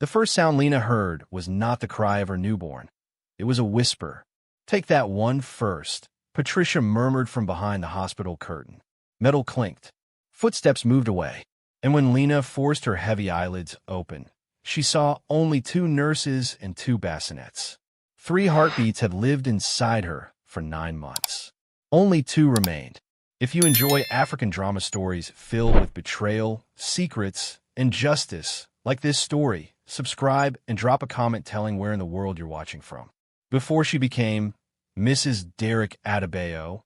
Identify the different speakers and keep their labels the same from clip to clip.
Speaker 1: The first sound Lena heard was not the cry of her newborn. It was a whisper. "Take that one first," Patricia murmured from behind the hospital curtain. Metal clinked. Footsteps moved away, and when Lena forced her heavy eyelids open, she saw only two nurses and two bassinets. 3 heartbeats had lived inside her for 9 months. Only 2 remained. If you enjoy African drama stories filled with betrayal, secrets, and justice, like this story, subscribe and drop a comment telling where in the world you're watching from. Before she became Mrs. Derek Adebayo,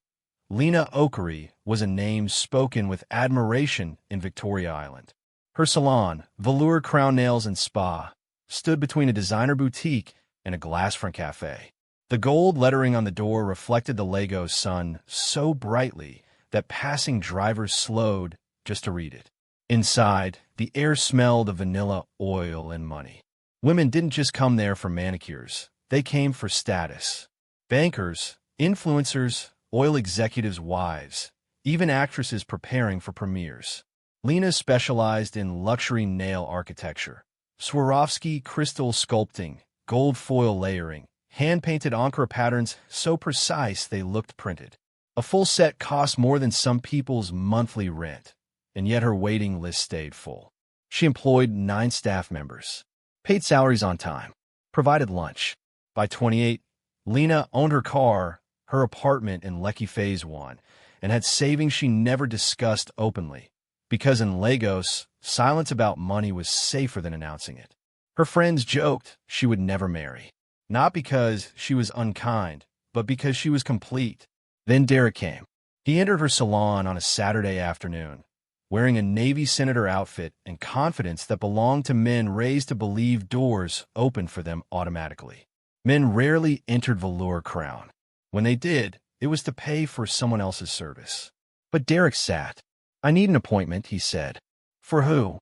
Speaker 1: Lena Okere was a name spoken with admiration in Victoria Island. Her salon, Velour Crown Nails and Spa, stood between a designer boutique and a glass-front cafe. The gold lettering on the door reflected the Lagos sun so brightly that passing drivers slowed just to read it. Inside, the air smelled of vanilla, oil, and money. Women didn't just come there for manicures. They came for status. Bankers, influencers, oil executives' wives, even actresses preparing for premieres. Lena specialized in luxury nail architecture, Swarovski crystal sculpting, gold foil layering, hand-painted ochre patterns so precise they looked printed. A full set cost more than some people's monthly rent, and yet her waiting list stayed full. She employed 9 staff members, paid salaries on time, provided lunch. By 28, Lena owned her car, her apartment in Lekki Phase 1, and had savings she never discussed openly, because in Lagos, silence about money was safer than announcing it. Her friends joked she would never marry, not because she was unkind, but because she was complete. Then Derek came. He entered her salon on a Saturday afternoon, wearing a Navy senator outfit and confidence that belonged to men raised to believe doors opened for them automatically. Men rarely entered Velour Crown. When they did, it was to pay for someone else's service. But Derek sat. "I need an appointment," he said. "For who?"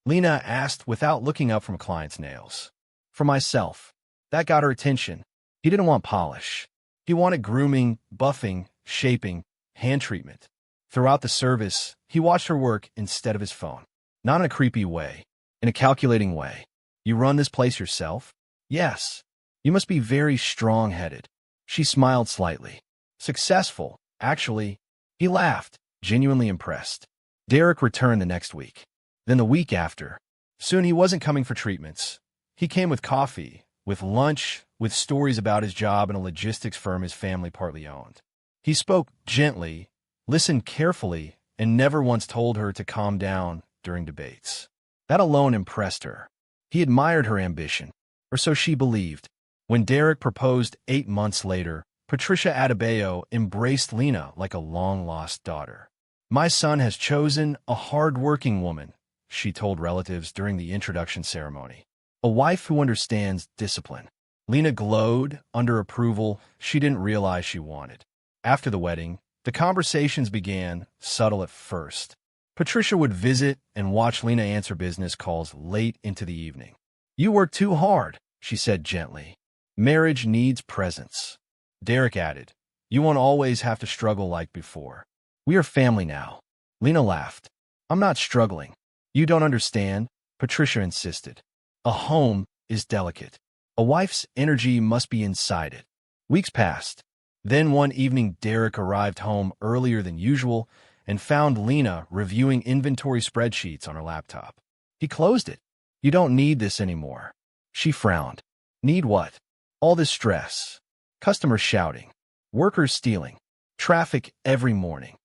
Speaker 1: Lena asked without looking up from a client's nails. "For myself." That got her attention. He didn't want polish. He wanted grooming, buffing, shaping, hand treatment. Throughout the service, he watched her work instead of his phone. Not in a creepy way, in a calculating way. "You run this place yourself?" "Yes." "You must be very strong-headed." She smiled slightly. "Successful, actually." He laughed, genuinely impressed. Derek returned the next week. Then the week after. Soon he wasn't coming for treatments. He came with coffee, with lunch, with stories about his job in a logistics firm his family partly owned. He spoke gently, listened carefully, and never once told her to calm down during debates. That alone impressed her. He admired her ambition, or so she believed. When Derek proposed 8 months later, Patricia Adebayo embraced Lena like a long-lost daughter. "My son has chosen a hard-working woman," she told relatives during the introduction ceremony. "A wife who understands discipline." Lena glowed under approval she didn't realize she wanted. After the wedding, the conversations began, subtle at first. Patricia would visit and watch Lena answer business calls late into the evening. "You work too hard," she said gently. "Marriage needs presence." Derek added, "You won't always have to struggle like before. We are family now." Lena laughed. "I'm not struggling." "You don't understand," Patricia insisted. "A home is delicate. A wife's energy must be inside it." Weeks passed. Then one evening Derek arrived home earlier than usual and found Lena reviewing inventory spreadsheets on her laptop. He closed it. "You don't need this anymore." She frowned. "Need what?" "All this stress. Customers shouting. Workers stealing. Traffic every morning."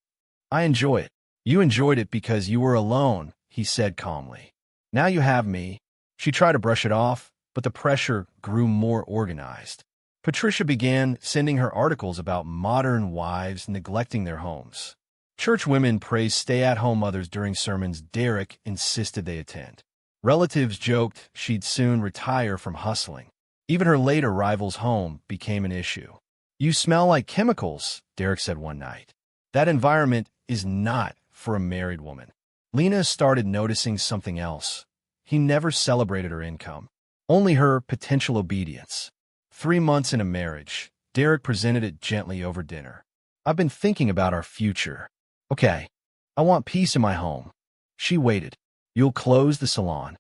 Speaker 1: "I enjoy it." "You enjoyed it because you were alone," he said calmly. "Now you have me." She tried to brush it off, but the pressure grew more organized. Patricia began sending her articles about modern wives neglecting their homes. Church women praised stay-at-home mothers during sermons Derek insisted they attend. Relatives joked she'd soon retire from hustling. Even her late arrival's home became an issue. "You smell like chemicals," Derek said one night. That environment is not for a married woman. Lena started noticing something else. He never celebrated her income, only her potential obedience. 3 months in a marriage, Derek presented it gently over dinner. "I've been thinking about our future." "Okay, I want peace in my home." She waited. "You'll close the salon."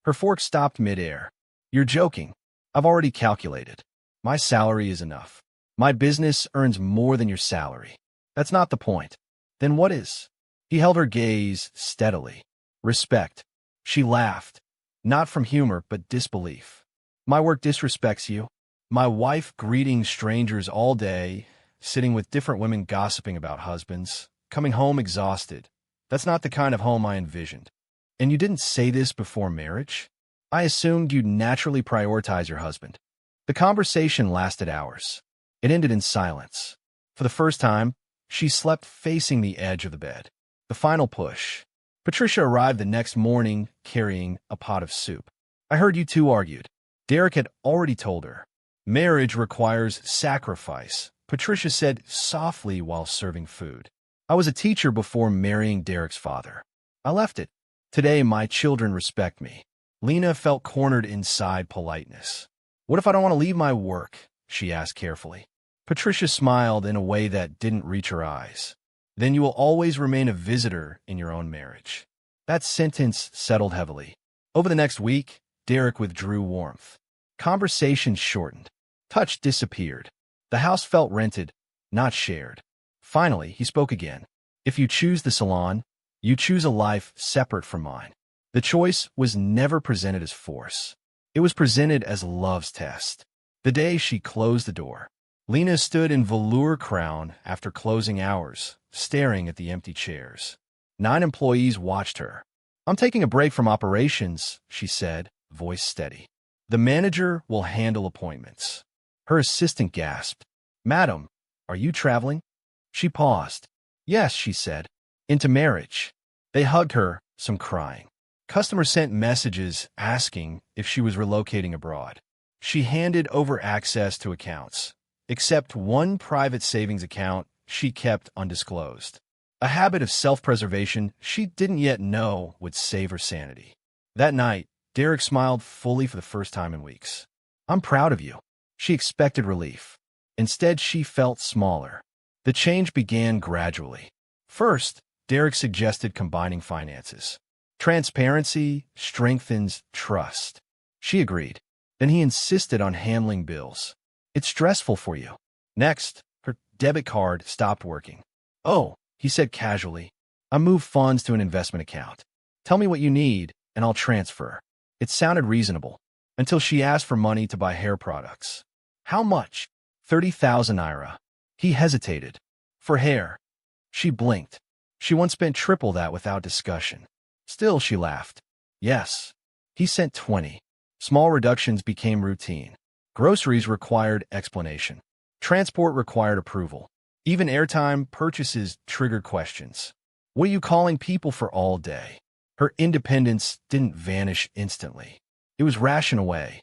Speaker 1: Her fork stopped midair. You're joking. I've already calculated. My salary is enough. My business earns more than your salary. That's not the point. Then what is? He held her gaze steadily. Respect. She laughed. Not from humor, but disbelief. My work disrespects you. My wife greeting strangers all day, sitting with different women gossiping about husbands, coming home exhausted. That's not the kind of home I envisioned. And you didn't say this before marriage? I assumed you'd naturally prioritize your husband. The conversation lasted hours. It ended in silence. For the first time, she slept facing the edge of the bed. The final push. Patricia arrived the next morning carrying a pot of soup. I heard you two argued. Derek had already told her. Marriage requires sacrifice, Patricia said softly while serving food. I was a teacher before marrying Derek's father. I left it. Today, my children respect me. Lena felt cornered inside politeness. What if I don't want to leave my work? She asked carefully. Patricia smiled in a way that didn't reach her eyes. Then you will always remain a visitor in your own marriage. That sentence settled heavily. Over the next week, Derek withdrew warmth. Conversation shortened. Touch disappeared. The house felt rented, not shared. Finally, he spoke again. If you choose the salon, you choose a life separate from mine. The choice was never presented as force. It was presented as love's test. The day she closed the door, Lena stood in velour crown after closing hours, staring at the empty chairs. 9 employees watched her. I'm taking a break from operations, she said, voice steady. The manager will handle appointments. Her assistant gasped. Madam, are you traveling? She paused. Yes, she said. Into marriage. They hugged her, some crying. Customers sent messages asking if she was relocating abroad. She handed over access to accounts, except one private savings account she kept undisclosed. A habit of self-preservation she didn't yet know would save her sanity. That night, Derek smiled fully for the first time in weeks. I'm proud of you. She expected relief. Instead, she felt smaller. The change began gradually. First, Derek suggested combining finances. Transparency strengthens trust. She agreed. Then he insisted on handling bills. It's stressful for you. Next, her debit card stopped working. Oh, he said casually, I moved funds to an investment account. Tell me what you need, and I'll transfer. It sounded reasonable, until she asked for money to buy hair products. How much? 30,000 naira. He hesitated. For hair. She blinked. She once spent triple that without discussion. Still, she laughed. Yes. He sent 20. Small reductions became routine. Groceries required explanation. Transport required approval. Even airtime purchases triggered questions. What are you calling people for all day? Her independence didn't vanish instantly. It was rationed away.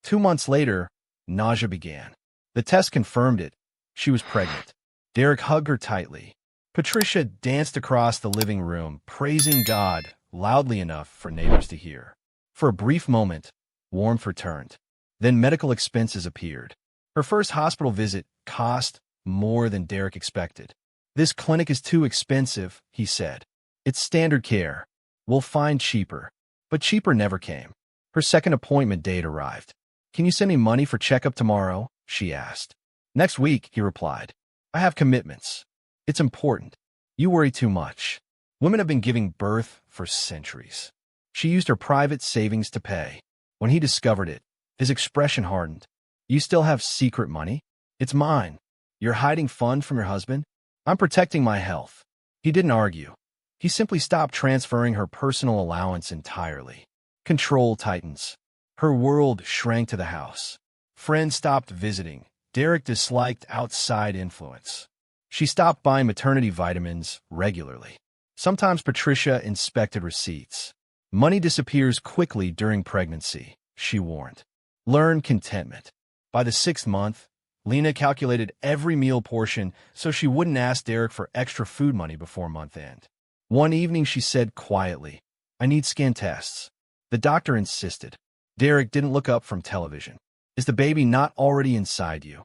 Speaker 1: 2 months later, nausea began. The test confirmed it. She was pregnant. Derek hugged her tightly. Patricia danced across the living room, praising God loudly enough for neighbors to hear. For a brief moment, warmth returned. Then medical expenses appeared. Her first hospital visit cost more than Derek expected. This clinic is too expensive, he said. It's standard care. We'll find cheaper. But cheaper never came. Her second appointment date arrived. Can you send me money for checkup tomorrow? She asked. Next week, he replied. I have commitments. It's important. You worry too much. Women have been giving birth for centuries. She used her private savings to pay. When he discovered it, his expression hardened. You still have secret money? It's mine. You're hiding funds from your husband? I'm protecting my health. He didn't argue. He simply stopped transferring her personal allowance entirely. Control tightens. Her world shrank to the house. Friends stopped visiting. Derek disliked outside influence. She stopped buying maternity vitamins regularly. Sometimes Patricia inspected receipts. Money disappears quickly during pregnancy, she warned. Learn contentment. By the 6th month, Lena calculated every meal portion so she wouldn't ask Derek for extra food money before month end. One evening she said quietly, I need skin tests. The doctor insisted. Derek didn't look up from television. Is the baby not already inside you?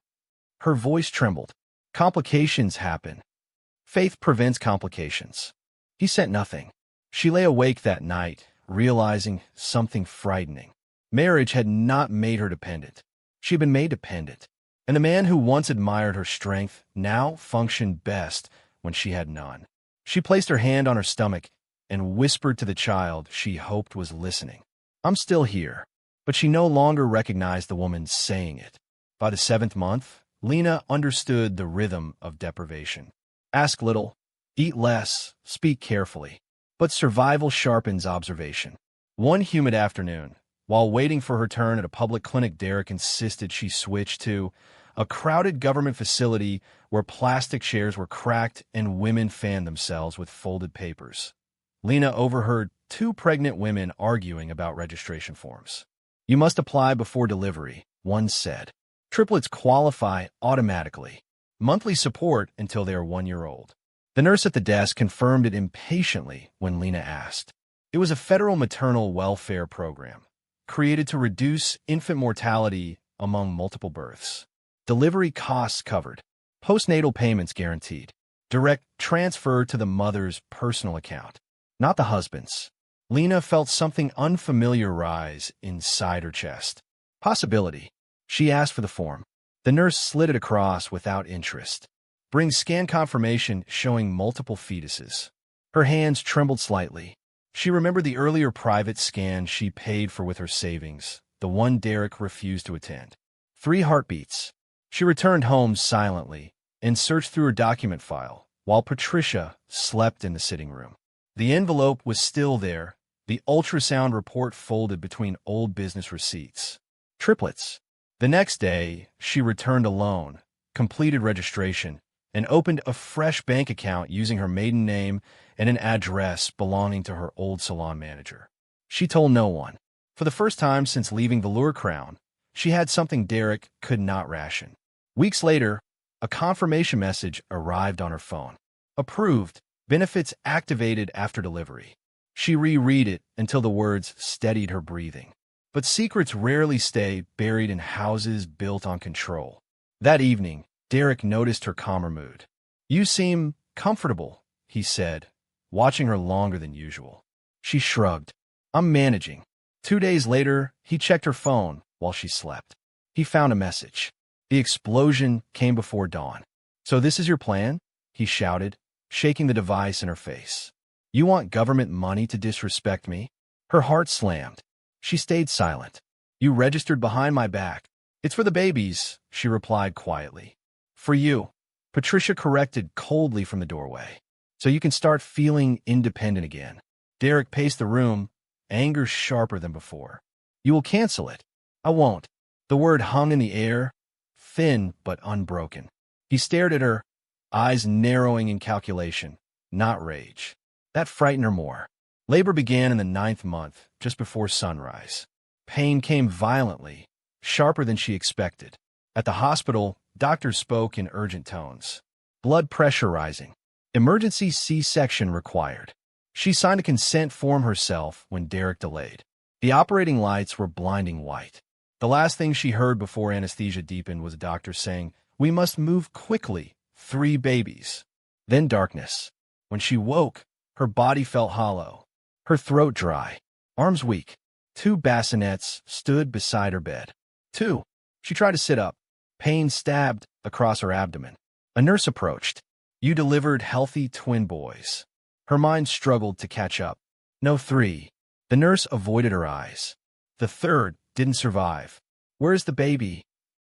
Speaker 1: Her voice trembled. Complications happen. Faith prevents complications. He sent nothing. She lay awake that night, realizing something frightening. Marriage had not made her dependent. She had been made dependent. And the man who once admired her strength now functioned best when she had none. She placed her hand on her stomach and whispered to the child she hoped was listening, "I'm still here." But she no longer recognized the woman saying it. By the 7th month, Lena understood the rhythm of deprivation. Ask little, eat less, speak carefully. But survival sharpens observation. One humid afternoon, while waiting for her turn at a public clinic, Derek insisted she switch to a crowded government facility where plastic chairs were cracked and women fanned themselves with folded papers. Lena overheard 2 pregnant women arguing about registration forms. "You must apply before delivery," one said. "Triplets qualify automatically. Monthly support until they are 1 year old." The nurse at the desk confirmed it impatiently when Lena asked. It was a federal maternal welfare program, created to reduce infant mortality among multiple births. Delivery costs covered, postnatal payments guaranteed, direct transfer to the mother's personal account, not the husband's. Lena felt something unfamiliar rise inside her chest. Possibility. She asked for the form. The nurse slid it across without interest. "Bring scan confirmation showing multiple fetuses." Her hands trembled slightly. She remembered the earlier private scan she paid for with her savings, the one Derek refused to attend. 3 heartbeats. She returned home silently and searched through her document file while Patricia slept in the sitting room. The envelope was still there, the ultrasound report folded between old business receipts. Triplets. The next day, she returned alone, completed registration, and opened a fresh bank account using her maiden name and an address belonging to her old salon manager. She told no one. For the first time since leaving Velour Crown, she had something Derek could not ration. Weeks later, a confirmation message arrived on her phone. Approved. Benefits activated after delivery. She reread it until the words steadied her breathing. But secrets rarely stay buried in houses built on control. That evening, Derek noticed her calmer mood. "You seem comfortable," he said, watching her longer than usual. She shrugged. "I'm managing." 2 days later, he checked her phone while she slept. He found a message. The explosion came before dawn. "So this is your plan?" he shouted, shaking the device in her face. "You want government money to disrespect me?" Her heart slammed. She stayed silent. "You registered behind my back." "It's for the babies," she replied quietly. "For you," Patricia corrected coldly from the doorway. "So you can start feeling independent again." Derek paced the room, anger sharper than before. "You will cancel it." "I won't." The word hung in the air, thin but unbroken. He stared at her, eyes narrowing in calculation, not rage. That frightened her more. Labor began in the 9th month, just before sunrise. Pain came violently, sharper than she expected. At the hospital, doctors spoke in urgent tones. Blood pressure rising. Emergency C-section required. She signed a consent form herself when Derek delayed. The operating lights were blinding white. The last thing she heard before anesthesia deepened was a doctor saying, "We must move quickly. 3 babies." Then darkness. When she woke, her body felt hollow, her throat dry, arms weak. 2 bassinets stood beside her bed. 2. She tried to sit up. Pain stabbed across her abdomen. A nurse approached. "You delivered healthy twin boys." Her mind struggled to catch up. "No, 3. The nurse avoided her eyes. "The 3rd didn't survive." "Where's the baby?"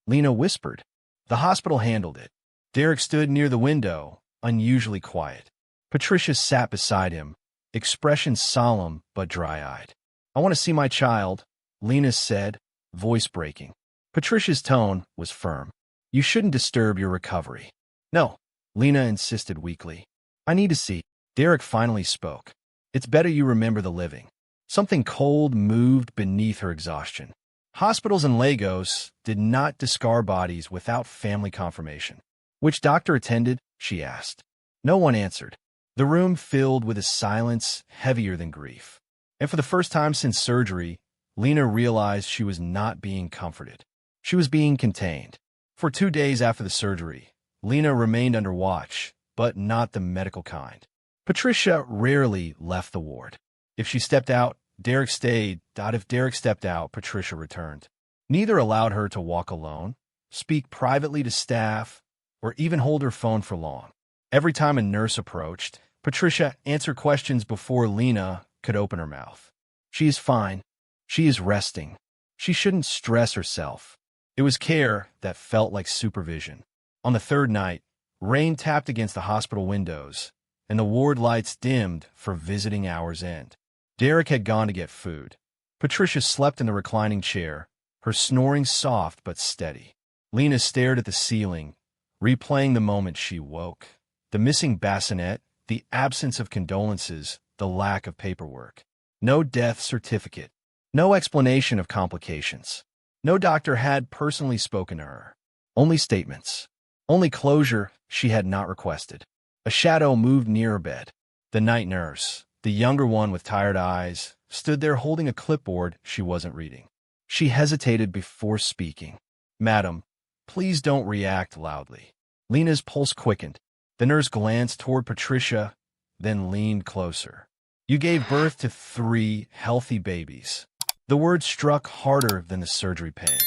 Speaker 1: Lena whispered. "The hospital handled it." Derek stood near the window, unusually quiet. Patricia sat beside him, expression solemn but dry-eyed. "I want to see my child," Lena said, voice breaking. Patricia's tone was firm. "You shouldn't disturb your recovery." "No," Lena insisted weakly. "I need to see." Derek finally spoke. "It's better you remember the living." Something cold moved beneath her exhaustion. Hospitals in Lagos did not discard bodies without family confirmation. "Which doctor attended?" she asked. No one answered. The room filled with a silence heavier than grief. And for the first time since surgery, Lena realized she was not being comforted. She was being contained. For 2 days after the surgery, Lena remained under watch, but not the medical kind. Patricia rarely left the ward. If she stepped out, Derek stayed. If Derek stepped out, Patricia returned. Neither allowed her to walk alone, speak privately to staff, or even hold her phone for long. Every time a nurse approached, Patricia answered questions before Lena could open her mouth. She is fine. She is resting. She shouldn't stress herself. It was care that felt like supervision. On the third night, rain tapped against the hospital windows, and the ward lights dimmed for visiting hours end. Derek had gone to get food. Patricia slept in the reclining chair, her snoring soft but steady. Lena stared at the ceiling, replaying the moment she woke. The missing bassinet, the absence of condolences, the lack of paperwork. No death certificate. No explanation of complications. No doctor had personally spoken to her. Only statements. Only closure she had not requested. A shadow moved near her bed. The night nurse, the younger one with tired eyes, stood there holding a clipboard she wasn't reading. She hesitated before speaking. "Madam, please don't react loudly." Lena's pulse quickened. The nurse glanced toward Patricia, then leaned closer. "You gave birth to 3 healthy babies." The word struck harder than the surgery pain.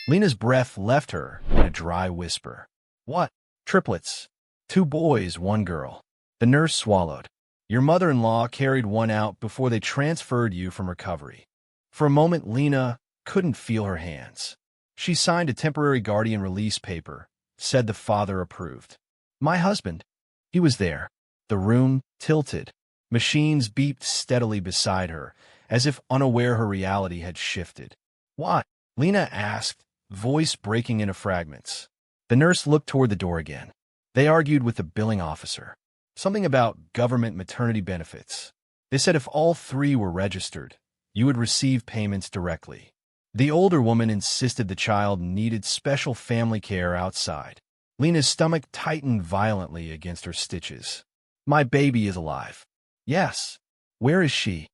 Speaker 1: Lena's breath left her in a dry whisper. "What?" "Triplets. 2 boys, 1 girl." The nurse swallowed. "Your mother-in-law carried one out before they transferred you from recovery." For a moment, Lena couldn't feel her hands. She signed a temporary guardian release paper, said the father approved. "My husband." He was there. The room tilted. Machines beeped steadily beside her, as if unaware her reality had shifted. "What?" Lena asked, voice breaking into fragments. The nurse looked toward the door again. They argued with the billing officer. Something about government maternity benefits. They said if all 3 were registered, you would receive payments directly. The older woman insisted the child needed special family care outside. Lena's stomach tightened violently against her stitches. "My baby is alive." "Yes." "Where is she?"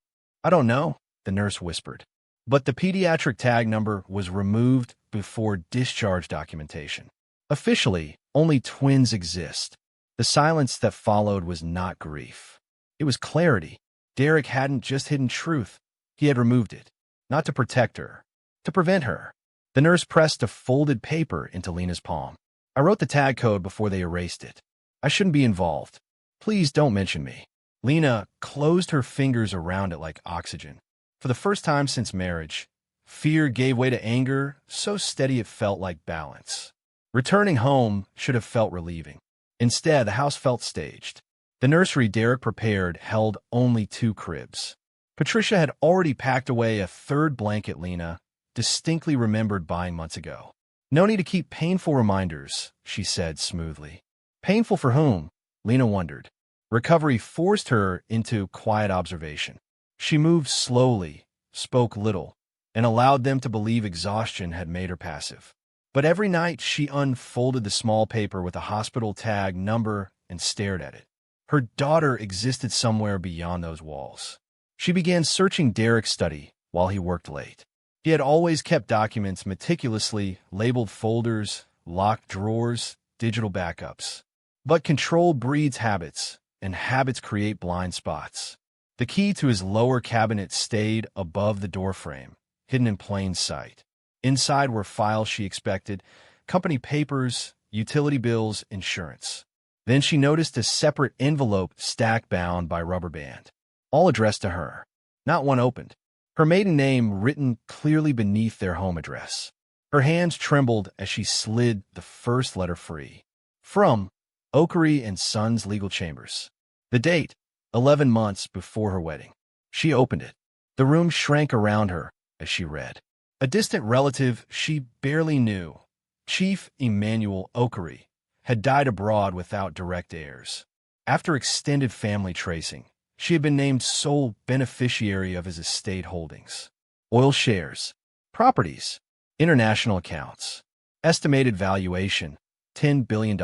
Speaker 1: "I don't know," the nurse whispered. But the pediatric tag number was removed before discharge documentation. Officially, only twins exist. The silence that followed was not grief. It was clarity. Derek hadn't just hidden truth. He had removed it. Not to protect her. To prevent her. The nurse pressed a folded paper into Lena's palm. "I wrote the tag code before they erased it. I shouldn't be involved. Please don't mention me." Lena closed her fingers around it like oxygen. For the first time since marriage, fear gave way to anger, so steady it felt like balance. Returning home should have felt relieving. Instead, the house felt staged. The nursery Derek prepared held only 2 cribs. Patricia had already packed away a 3rd blanket Lena distinctly remembered buying months ago. "No need to keep painful reminders," she said smoothly. Painful for whom? Lena wondered. Recovery forced her into quiet observation. She moved slowly, spoke little, and allowed them to believe exhaustion had made her passive. But every night she unfolded the small paper with a hospital tag number and stared at it. Her daughter existed somewhere beyond those walls. She began searching Derek's study while he worked late. He had always kept documents meticulously, labeled folders, locked drawers, digital backups. But control breeds habits, and habits create blind spots. The key to his lower cabinet stayed above the doorframe, hidden in plain sight. Inside were files she expected, company papers, utility bills, insurance. Then she noticed a separate envelope stack bound by rubber band, all addressed to her. Not one opened. Her maiden name written clearly beneath their home address. Her hands trembled as she slid the first letter free. From Okery and Sons Legal Chambers. The date, 11 months before her wedding. She opened it. The room shrank around her as she read. A distant relative she barely knew, Chief Emmanuel Okery, had died abroad without direct heirs. After extended family tracing, she had been named sole beneficiary of his estate holdings. Oil shares, properties, international accounts. Estimated valuation, $10 billion.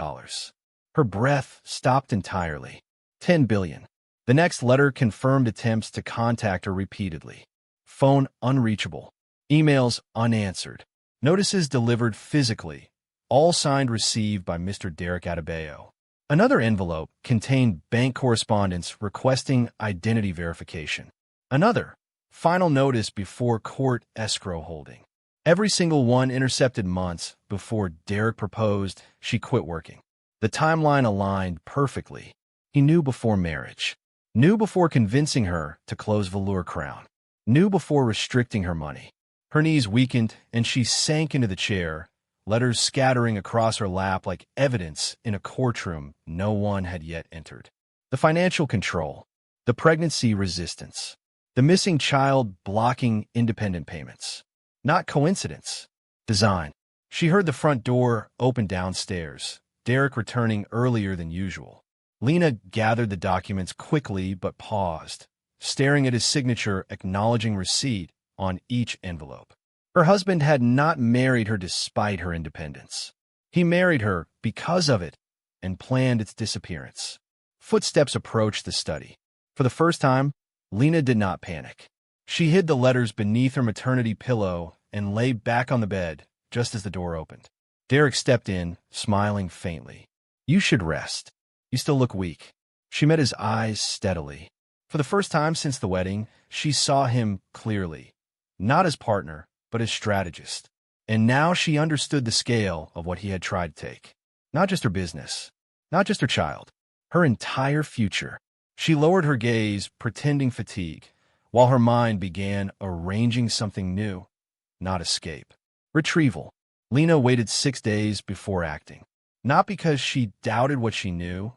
Speaker 1: Her breath stopped entirely. $10 billion. The next letter confirmed attempts to contact her repeatedly. Phone unreachable. Emails unanswered. Notices delivered physically. All signed received by Mr. Derek Adebayo. Another envelope contained bank correspondence requesting identity verification. Another, Final notice before court escrow holding. Every single one intercepted months before Derek proposed. She quit working. The timeline aligned perfectly. He knew before marriage. Knew before convincing her to close Velour Crown. Knew before restricting her money. Her knees weakened, and she sank into the chair, letters scattering across her lap like evidence in a courtroom no one had yet entered. The financial control. The pregnancy resistance. The missing child blocking independent payments. Not coincidence. Design. She heard the front door open downstairs, Derek returning earlier than usual. Lena gathered the documents quickly but paused, staring at his signature, acknowledging receipt on each envelope. Her husband had not married her despite her independence. He married her because of it and planned its disappearance. Footsteps approached the study. For the first time, Lena did not panic. She hid the letters beneath her maternity pillow and lay back on the bed just as the door opened. Derek stepped in, smiling faintly. "You should rest. You still look weak." She met his eyes steadily. For the first time since the wedding, she saw him clearly, not as partner, but as strategist. And now she understood the scale of what he had tried to take. Not just her business, not just her child, her entire future. She lowered her gaze, pretending fatigue, while her mind began arranging something new, not escape. Retrieval. Lena waited 6 days before acting. Not because she doubted what she knew,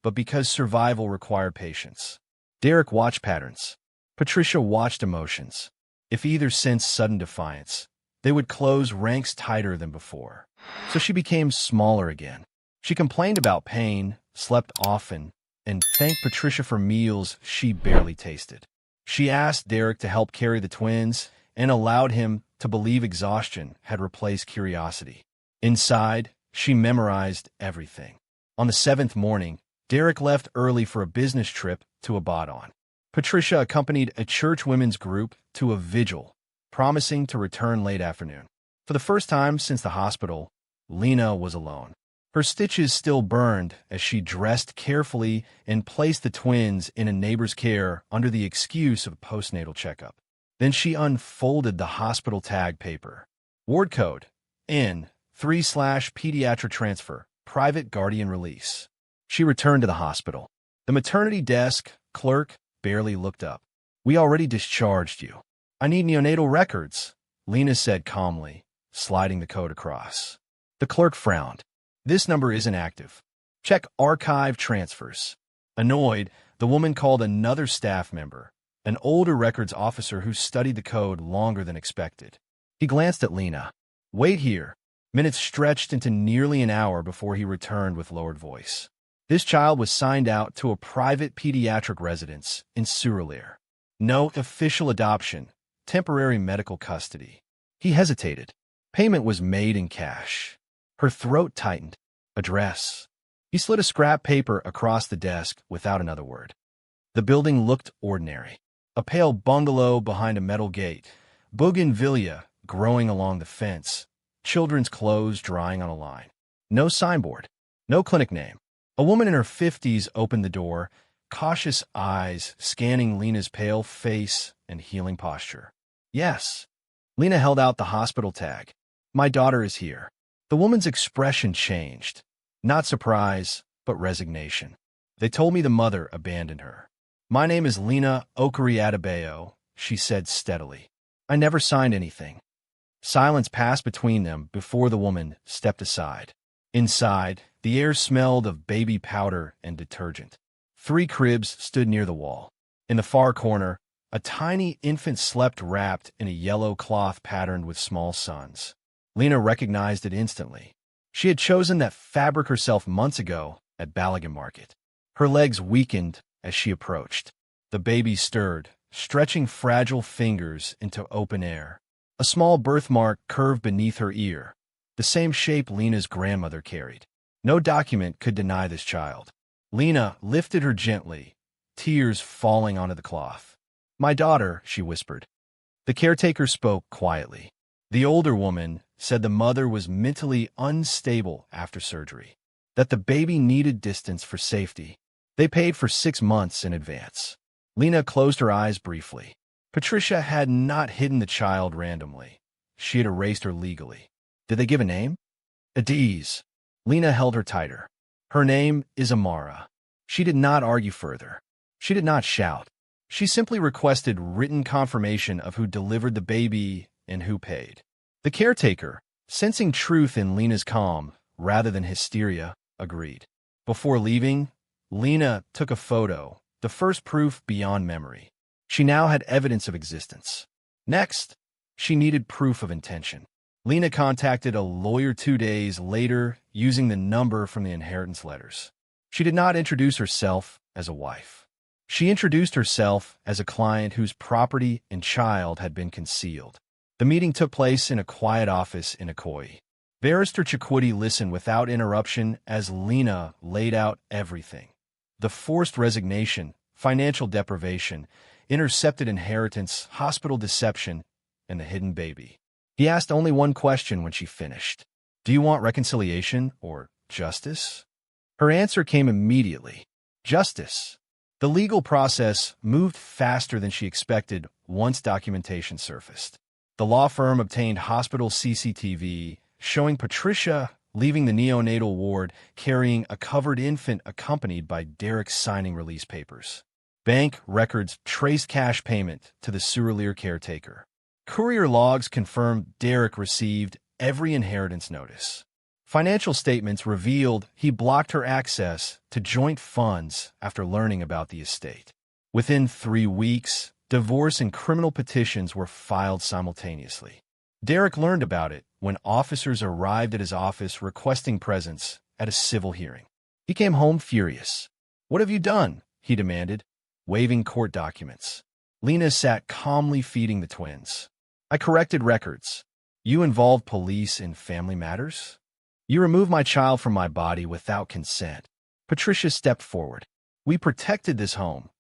Speaker 1: but because survival required patience. Derek watched patterns. Patricia watched emotions. If either sensed sudden defiance, they would close ranks tighter than before. So she became smaller again. She complained about pain, slept often, and thanked Patricia for meals she barely tasted. She asked Derek to help carry the twins and allowed him to believe exhaustion had replaced curiosity. Inside, she memorized everything. On the 7th morning, Derek left early for a business trip to Abaddon. Patricia accompanied a church women's group to a vigil, promising to return late afternoon. For the first time since the hospital, Lena was alone. Her stitches still burned as she dressed carefully and placed the twins in a neighbor's care under the excuse of a postnatal checkup. Then she unfolded the hospital tag paper. Ward code N3/pediatric transfer, private guardian release. She returned to the hospital. The maternity desk clerk barely looked up. "We already discharged you." "I need neonatal records," Lena said calmly, sliding the code across. The clerk frowned. "This number isn't active. Check archive transfers." Annoyed, the woman called another staff member, an older records officer who studied the code longer than expected. He glanced at Lena. "Wait here." Minutes stretched into nearly an hour before he returned with lowered voice. This child was signed out to a private pediatric residence in Surulere. No official adoption, temporary medical custody. He hesitated. Payment was made in cash. Her throat tightened. Address. He slid a scrap paper across the desk without another word. The building looked ordinary. A pale bungalow behind a metal gate, bougainvillea growing along the fence, children's clothes drying on a line. No signboard. No clinic name. A woman in her 50s opened the door, cautious eyes scanning Lena's pale face and healing posture. "Yes." Lena held out the hospital tag. "My daughter is here." The woman's expression changed. Not surprise, but resignation. "They told me the mother abandoned her." "My name is Lena Okari-Adebayo," she said steadily. "I never signed anything." Silence passed between them before the woman stepped aside. Inside, the air smelled of baby powder and detergent. 3 cribs stood near the wall. In the far corner, a tiny infant slept wrapped in a yellow cloth patterned with small suns. Lena recognized it instantly. She had chosen that fabric herself months ago at Balagan Market. Her legs weakened as she approached. The baby stirred, stretching fragile fingers into open air. A small birthmark curved beneath her ear, the same shape Lena's grandmother carried. No document could deny this child. Lena lifted her gently, tears falling onto the cloth. "My daughter," she whispered. The caretaker spoke quietly. The older woman said the mother was mentally unstable after surgery, that the baby needed distance for safety. They paid for 6 months in advance. Lena closed her eyes briefly. Patricia had not hidden the child randomly. She had erased her legally. Did they give a name? Adiz. Lena held her tighter. Her name is Amara. She did not argue further. She did not shout. She simply requested written confirmation of who delivered the baby and who paid. The caretaker, sensing truth in Lena's calm rather than hysteria, agreed. Before leaving, Lena took a photo, the first proof beyond memory. She now had evidence of existence. Next, she needed proof of intention. Lena contacted a lawyer 2 days later using the number from the inheritance letters. She did not introduce herself as a wife. She introduced herself as a client whose property and child had been concealed. The meeting took place in a quiet office in Akoi. Barrister Chikwudi listened without interruption as Lena laid out everything. The forced resignation, financial deprivation, intercepted inheritance, hospital deception, and the hidden baby. He asked only one question when she finished. Do you want reconciliation or justice? Her answer came immediately. Justice. The legal process moved faster than she expected once documentation surfaced. The law firm obtained hospital CCTV showing Patricia leaving the neonatal ward carrying a covered infant accompanied by Derek signing release papers. Bank records traced cash payment to the Surleer caretaker. Courier logs confirmed Derek received every inheritance notice. Financial statements revealed he blocked her access to joint funds after learning about the estate. Within 3 weeks, divorce and criminal petitions were filed simultaneously. Derek learned about it when officers arrived at his office requesting presence at a civil hearing. He came home furious. "What have you done?" he demanded, waving court documents. Lena sat calmly feeding the twins. "I corrected records. You involved police in family matters? You removed my child from my body without consent." Patricia stepped forward. "We protected this home."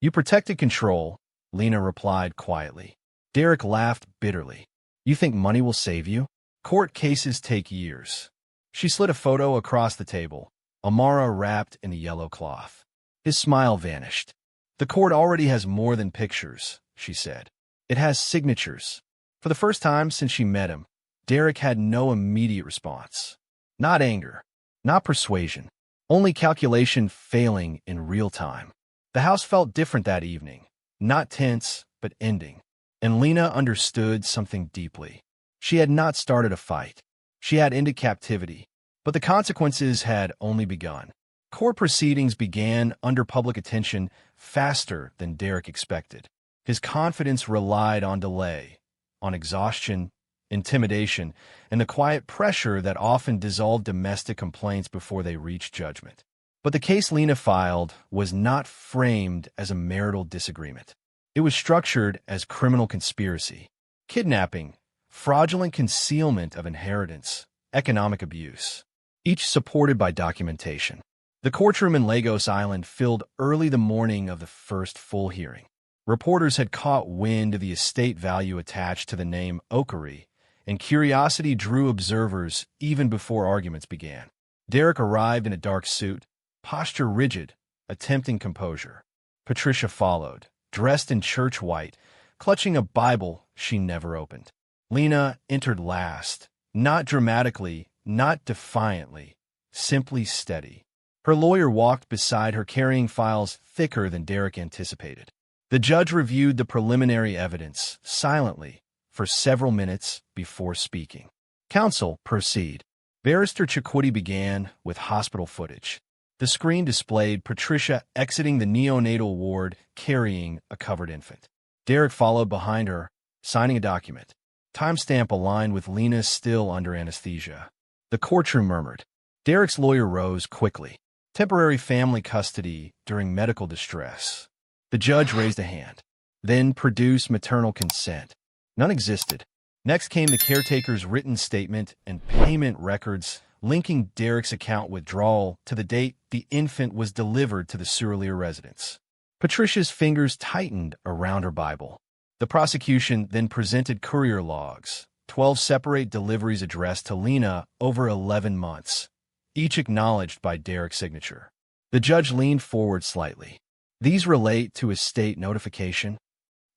Speaker 1: "You protected control," Lena replied quietly. Derek laughed bitterly. "You think money will save you? Court cases take years." She slid a photo across the table, Amara wrapped in a yellow cloth. His smile vanished. "The court already has more than pictures," she said. "It has signatures." For the first time since she met him, Derek had no immediate response. Not anger, not persuasion, only calculation failing in real time. The house felt different that evening, not tense, but ending. And Lena understood something deeply. She had not started a fight. She had ended captivity, but the consequences had only begun. Court proceedings began under public attention faster than Derek expected. His confidence relied on delay, on exhaustion, intimidation, and the quiet pressure that often dissolved domestic complaints before they reached judgment. But the case Lena filed was not framed as a marital disagreement. It was structured as criminal conspiracy, kidnapping, fraudulent concealment of inheritance, economic abuse, each supported by documentation. The courtroom in Lagos Island filled early the morning of the first full hearing. Reporters had caught wind of the estate value attached to the name Okari, and curiosity drew observers even before arguments began. Derek arrived in a dark suit, posture rigid, attempting composure. Patricia followed, dressed in church white, clutching a Bible she never opened. Lena entered last, not dramatically, not defiantly, simply steady. Her lawyer walked beside her carrying files thicker than Derek anticipated. The judge reviewed the preliminary evidence, silently, for several minutes before speaking. "Counsel, proceed." Barrister Chikwudi began with hospital footage. The screen displayed Patricia exiting the neonatal ward carrying a covered infant. Derek followed behind her, signing a document. Timestamp aligned with Lena still under anesthesia. The courtroom murmured. Derek's lawyer rose quickly. "Temporary family custody during medical distress." The judge raised a hand. "Then produce maternal consent." None existed. Next came the caretaker's written statement and payment records linking Derek's account withdrawal to the date the infant was delivered to the Surleer residence. Patricia's fingers tightened around her Bible. The prosecution then presented courier logs, 12 separate deliveries addressed to Lena over 11 months, each acknowledged by Derek's signature. The judge leaned forward slightly. "These relate to estate notification?"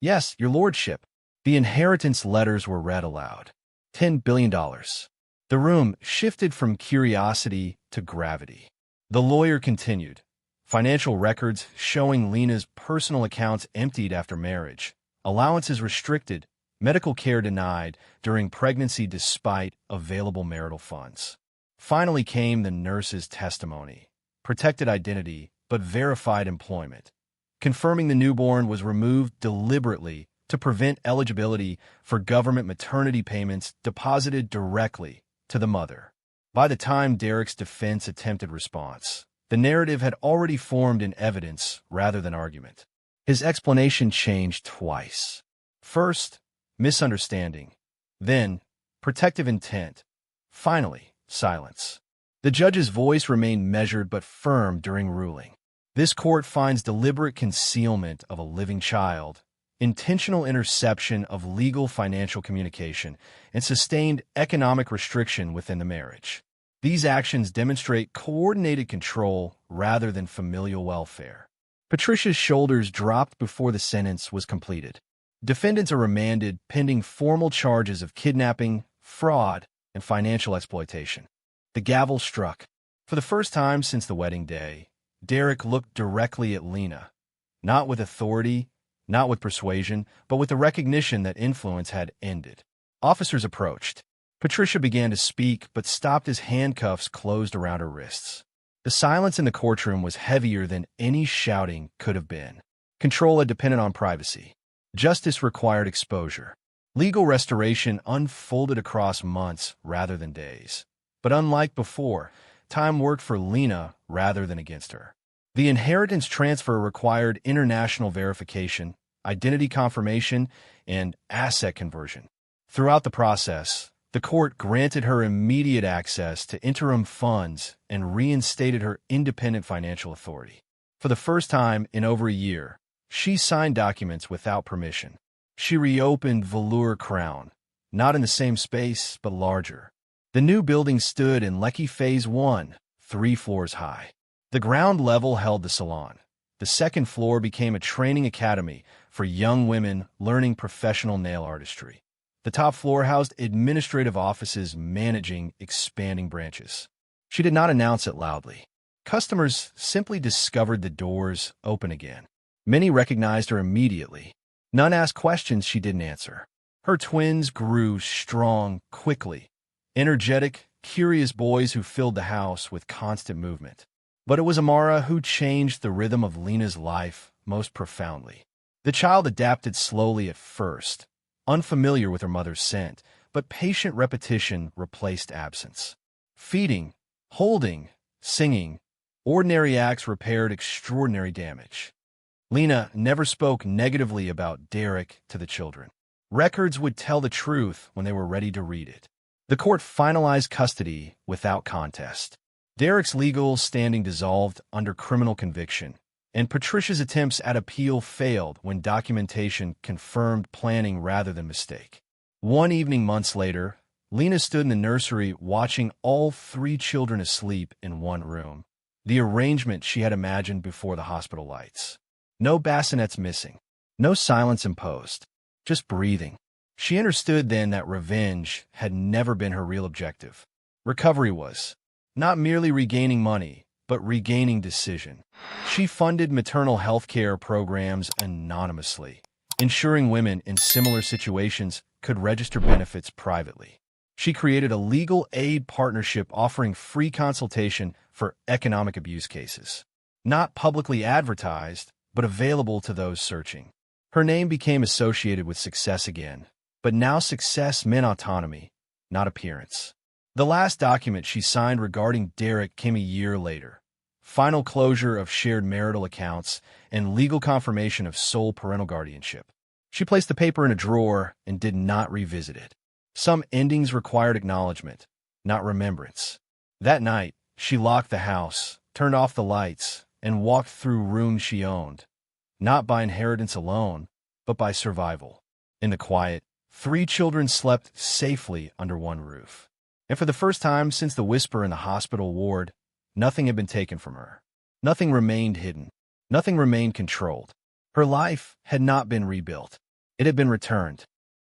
Speaker 1: Yes, your lordship. The inheritance letters were read aloud. $10 billion. The room shifted from curiosity to gravity. The lawyer continued. Financial records showing Lena's personal accounts emptied after marriage, allowances restricted, medical care denied during pregnancy despite available marital funds. Finally came the nurse's testimony. Protected identity, but verified employment, confirming the newborn was removed deliberately to prevent eligibility for government maternity payments deposited directly to the mother. By the time Derek's defense attempted response, the narrative had already formed in evidence rather than argument. His explanation changed twice. First, misunderstanding. Then, protective intent. Finally, silence. The judge's voice remained measured but firm during ruling. This court finds deliberate concealment of a living child, intentional interception of legal financial communication, and sustained economic restriction within the marriage. These actions demonstrate coordinated control rather than familial welfare. Patricia's shoulders dropped before the sentence was completed. Defendants are remanded pending formal charges of kidnapping, fraud, and financial exploitation. The gavel struck. For the first time since the wedding day, Derek looked directly at Lena, not with authority, not with persuasion, but with the recognition that influence had ended. Officers approached. Patricia began to speak, but stopped as handcuffs closed around her wrists. The silence in the courtroom was heavier than any shouting could have been. Control had depended on privacy. Justice required exposure. Legal restoration unfolded across months rather than days. But unlike before, time worked for Lena rather than against her. The inheritance transfer required international verification, identity confirmation, and asset conversion. Throughout the process, the court granted her immediate access to interim funds and reinstated her independent financial authority. For the first time in over a year, she signed documents without permission. She reopened Velour Crown, not in the same space, but larger. The new building stood in Lekki Phase 1, 3 floors high. The ground level held the salon. The second floor became a training academy for young women learning professional nail artistry. The top floor housed administrative offices managing expanding branches. She did not announce it loudly. Customers simply discovered the doors open again. Many recognized her immediately. None asked questions she didn't answer. Her twins grew strong quickly, energetic, curious boys who filled the house with constant movement. But it was Amara who changed the rhythm of Lena's life most profoundly. The child adapted slowly at first, unfamiliar with her mother's scent, but patient repetition replaced absence. Feeding, holding, singing, ordinary acts repaired extraordinary damage. Lena never spoke negatively about Derek to the children. Records would tell the truth when they were ready to read it. The court finalized custody without contest. Derek's legal standing dissolved under criminal conviction, and Patricia's attempts at appeal failed when documentation confirmed planning rather than mistake. One evening months later, Lena stood in the nursery watching all 3 children asleep in one room, the arrangement she had imagined before the hospital lights. No bassinets missing, no silence imposed, just breathing. She understood then that revenge had never been her real objective. Recovery was not merely regaining money, but regaining decision. She funded maternal health care programs anonymously, ensuring women in similar situations could register benefits privately. She created a legal aid partnership offering free consultation for economic abuse cases. Not publicly advertised, but available to those searching. Her name became associated with success again, but now success meant autonomy, not appearance. The last document she signed regarding Derek came a year later. Final closure of shared marital accounts and legal confirmation of sole parental guardianship. She placed the paper in a drawer and did not revisit it. Some endings required acknowledgement, not remembrance. That night, she locked the house, turned off the lights, and walked through rooms she owned, not by inheritance alone, but by survival. In the quiet, 3 children slept safely under one roof. And for the first time since the whisper in the hospital ward, nothing had been taken from her. Nothing remained hidden. Nothing remained controlled. Her life had not been rebuilt. It had been returned.